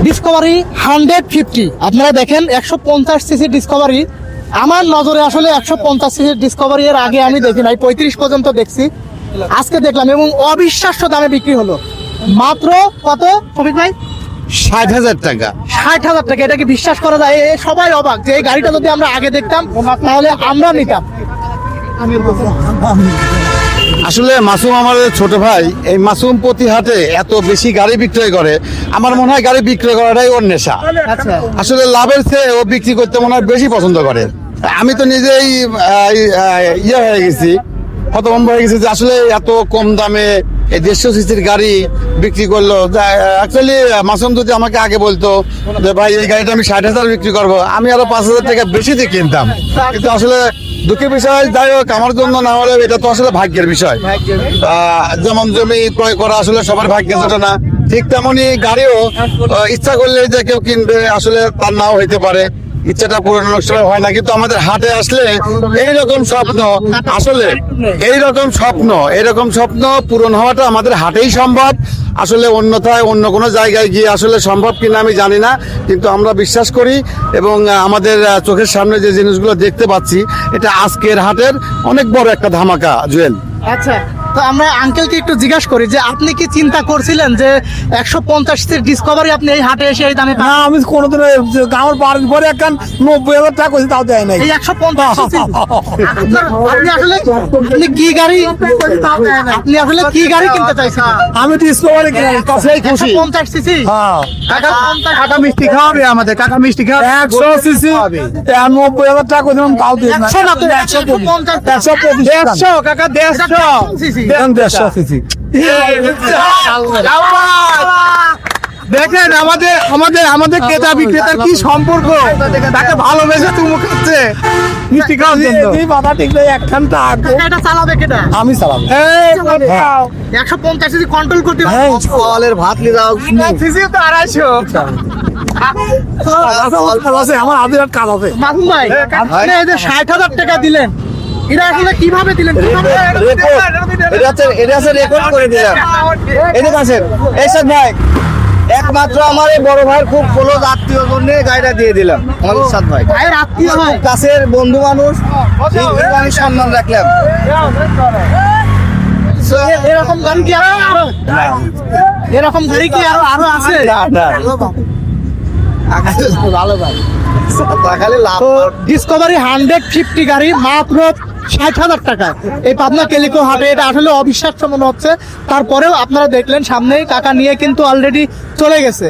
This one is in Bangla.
ডিসকভারি 150। আপনারা দেখেন 150 সিসি ডিসকভারি। আমার নজরে আসলে 150 সিসি ডিসকভারি এর আগে আমি দেখি নাই, 35 পর্যন্ত দেখছি, আজকে দেখলাম এবং অবিশ্বাস্য দামে বিক্রি হলো। মাত্র কত শফিক ভাই? 60,000 টাকা। 60,000 টাকা। এটা কি বিশ্বাস করা যায়? সবাই অবাক যে এই গাড়িটা যদি আমরা আগে দেখতাম তাহলে আমরা নিতাম। আসলে মাসুম আমাদের ছোট ভাই, এই মাসুম প্রতি হাটে এত বেশি গাড়ি বিক্রয় করে, আমার মনে হয় গাড়ি বিক্রয় করাটাই ওর নেশা। আচ্ছা, আসলে লাভের চেয়ে ও বিক্রি করতে মনে হয় বেশি পছন্দ করে। আমি তো নিজেই ইয়ে হয়ে গেছি, হতভম্ব হয়ে গেছি যে আসলে এত কম দামে এই 150 সিসির গাড়ি বিক্রি করলো। অ্যাকচুয়ালি মাসুম যদি আমাকে আগে বলতো যে ভাই এই গাড়িটা আমি 60,000 বিক্রি করবো, আমি আরো 5,000 টাকা বেশি দিয়ে কিনতাম। কিন্তু আসলে দুঃখের বিষয়, যাই হোক আমার জন্য না হলে এটা তো আসলে ভাগ্যের বিষয়। যেমন জমি ক্রয় করা আসলে সবার ভাগ্যে জোটে না, ঠিক তেমনি গাড়িও ইচ্ছা করলে যে কেউ কিনবে আসলে তার নাও হইতে পারে, ইচ্ছাটা পূরণ অনেক সময় হয় না। কিন্তু আমাদের হাটে আসলে এইরকম স্বপ্ন, আসলে এইরকম স্বপ্ন পূরণ হওয়াটা আমাদের হাটেই সম্ভব। আসলে অন্যথায় অন্য কোনো জায়গায় গিয়ে আসলে সম্ভব কিনা আমি জানি না, কিন্তু আমরা বিশ্বাস করি এবং আমাদের চোখের সামনে যে জিনিসগুলো দেখতে পাচ্ছি, এটা আজকের হাটের অনেক বড় একটা ধামাকা জুয়েল। আচ্ছা, তো আমরা আঙ্কেলকে একটু জিজ্ঞাসা করি যে আপনি কি চিন্তা করছিলেন যে 150 সিসির ডিসকভারি আপনি এই হাটে এসে এই দামে পাবেন? না, আমি কোনোদিন আমার বাড়ির পরে একখান 90,000 টাকা করেছি, তাও দেয় নাই। এই 150 সিসি আপনি আসলে আপনি কি গাড়ি আপনি আসলে কি গাড়ি কিনতে চাইছেন? আমি ডিসকভারি কিনে সেই খুশি। 150 সিসি। হ্যাঁ, কাকা মিষ্টি খাওয়াবে আমাদের, কাকা মিষ্টি খাওয়াবে। 100 সিসি 90,000 টাকা করেছিলাম, তাও দেয় নাই। 100 না তো 150 150 কাকা 150 সিসি। 150 সিসি। দেখেন আমাদের আমাদের আমাদের ক্রেতা বিক্রেতার কি সম্পর্ক, তাকে ভালোবেসে তুমি খাচ্ছে মিষ্টি খাওয়ার জন্য। এই মাথা ঠিক নেই, একখান টাকা এটা চালাবে কেটা? আমি চালাবো। 150 সিসি কন্ট্রোল করতে হ্যাঁ, ফলের ভাত নিয়ে যাও। সিসি তো 250। আছে, আমার আধের কাজ আছে। মাসুম ভাই, আপনি এই যে 60,000 টাকা দিলেন, এটা আসলে কিভাবে দিলেন? এটা আছে রেকর্ড করে দিলাম। এদিকে আসেন, এইসব ভাই একমাত্র আমার এই বড় ভাইয়ের খুব ক্লোজ আত্মীয় জন্য গাড়িটা দিয়ে দিলাম। আমাদের সাথ ভাই ভাইয়ের আত্মীয় হয়, কাছের বন্ধু মানুষ, আমি সম্মান রাখলাম। এরকম গাড়ি কি আরো এরকম গাড়ি কি আরো আছে? ভালো ভাই খালি লাভ। তো ডিসকভারি 150 গাড়ি মাত্র 60,000 টাকা এই পাবনা কেলিকো হাটে। এটা আসলে অবিশ্বাস্য মনে হচ্ছে। তারপরেও আপনারা দেখলেন সামনেই কাকা নিয়ে কিন্তু অলরেডি চলে গেছে।